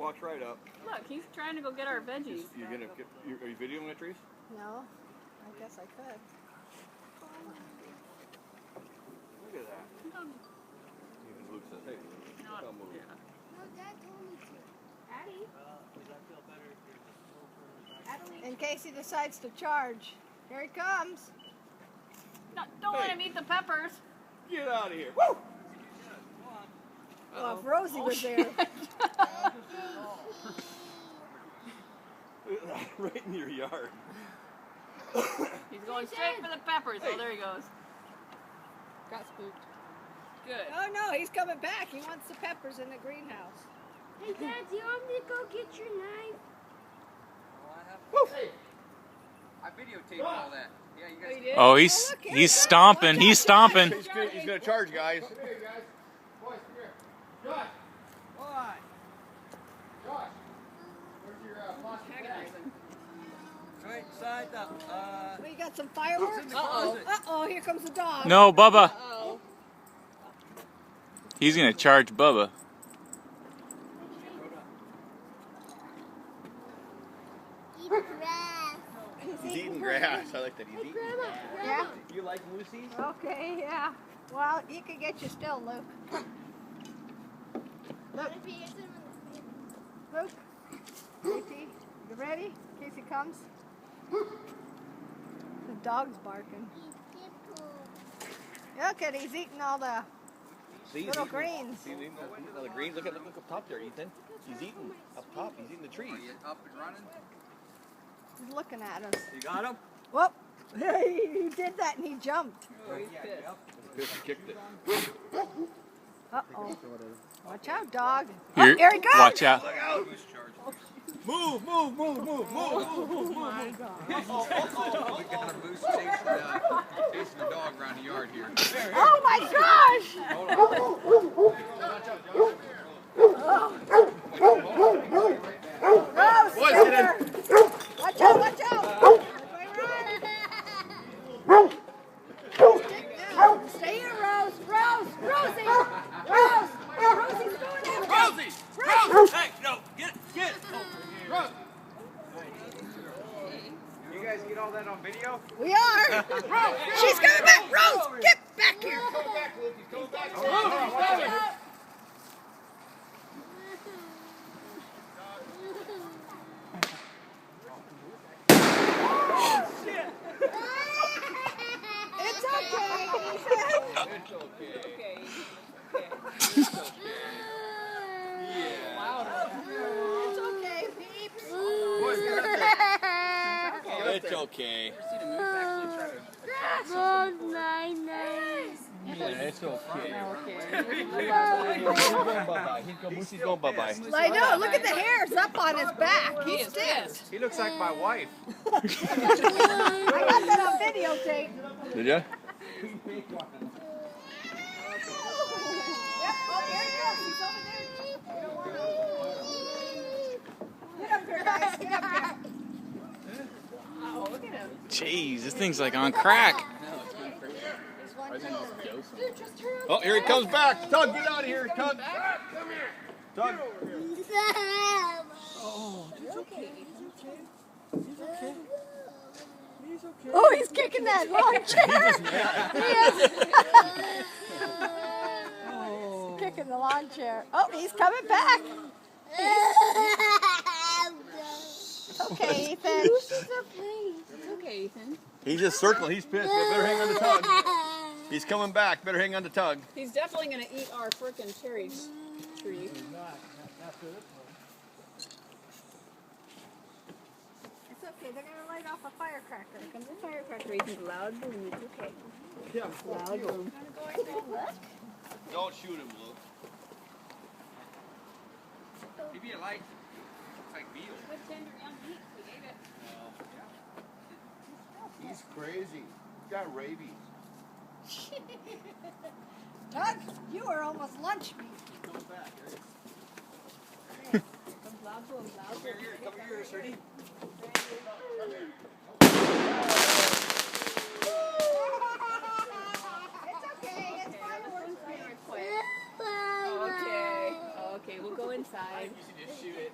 walks right up. Look, he's trying to go get our veggies. Are you videoing it, Trees? No, I guess I could. Look at that. Even Luke says, hey, don't move. Yeah. No, Dad told me to. Addie? In case he decides to charge. Here he comes. No, don't let him eat the peppers. Get out of here. Woo! Well, if Rosie was there. Right in your yard. He's going straight for the peppers. Oh, there he goes. Got spooked. Good. Oh no, he's coming back. He wants the peppers in the greenhouse. Hey, Dad, do you want me to go get your knife? Hey, I videotaped all that. Yeah, you guys. did? Oh, he's stomping. He's stomping. He's gonna charge, guys. Come here, guys. Boys, come here. Josh. What? Josh. Where's your plastic bag? Right side up. We got some fireworks. Uh-oh. Uh-oh, here comes the dog. No, Bubba. Uh-oh. He's gonna charge Bubba. Eat grass. He's eating grass. I like that. He's eating Grandma, grass. Yeah? You like Lucy's? Okay, yeah. Well, he can get you still, Luke. What if he gets him in the Luke, Casey, you ready? In case he comes. The dog's barking. Look at, he's eating all the See, little greens. He's eating the greens. Look up top there, Ethan. He's eating up top. He's eating the trees. Are you up and running? He's looking at us. You got him? Whoop! He did that and he jumped. Oh, he's pissed. Pissed and kicked it. Uh-oh. Watch out, dog. Here, Oh, here he goes! watch out. Who's charging? Move, move, move, move, move. Oh, my God. We got a moose chasing the dog around the yard here. Oh, my gosh! Rose, Boys, come get in. here. Watch out, watch out. Stay here, Rose. Rose, Rosie. Rose. Rosie's going after him. Rosie! Rose. Hey, no, get. Rose! You guys get all that on video? We are. She's coming back. Rose, get back here. Come back, Luke. He's coming back. It's okay. It's okay. Okay. It's okay, peeps. It's okay. Ever seen a moose actually try to attack Oh, nice. Yeah, it's okay. He's going bye-bye. I know. Look at the hairs up on his back. He He's is stiff. pissed. He looks like my wife. I got that on videotape. Did ya? Yep. Oh, there he goes. He's over there. Get up here, guys. Get up here. Oh, look at him. Jeez, this thing's like on crack. There's one too. Oh, here he comes back. Tug, get out of here. Tug. Tug. Oh, he's kicking that lawn chair. He is. Kicking the lawn chair. Oh, he's coming back. It's okay, Ethan. It's okay, Ethan. He's just circling. He's pissed. But better hang on the tug. He's coming back. Better hang on the tug. He's definitely going to eat our frickin' cherry tree. It's okay. They're gonna light off a firecracker. Here comes a firecracker. Ethan's loud boom. It's okay. Yeah. Loud boom. Don't shoot him, Luke. Maybe a light. Looks like veal. Good tender young meat. We ate it. He's crazy. He's got rabies. Doug, you are almost lunch meat. Comes loud boom. Loud boom. Come here, Sturdy. It's okay. It's fireworks. Okay. Okay, we'll go inside. You should just shoot it.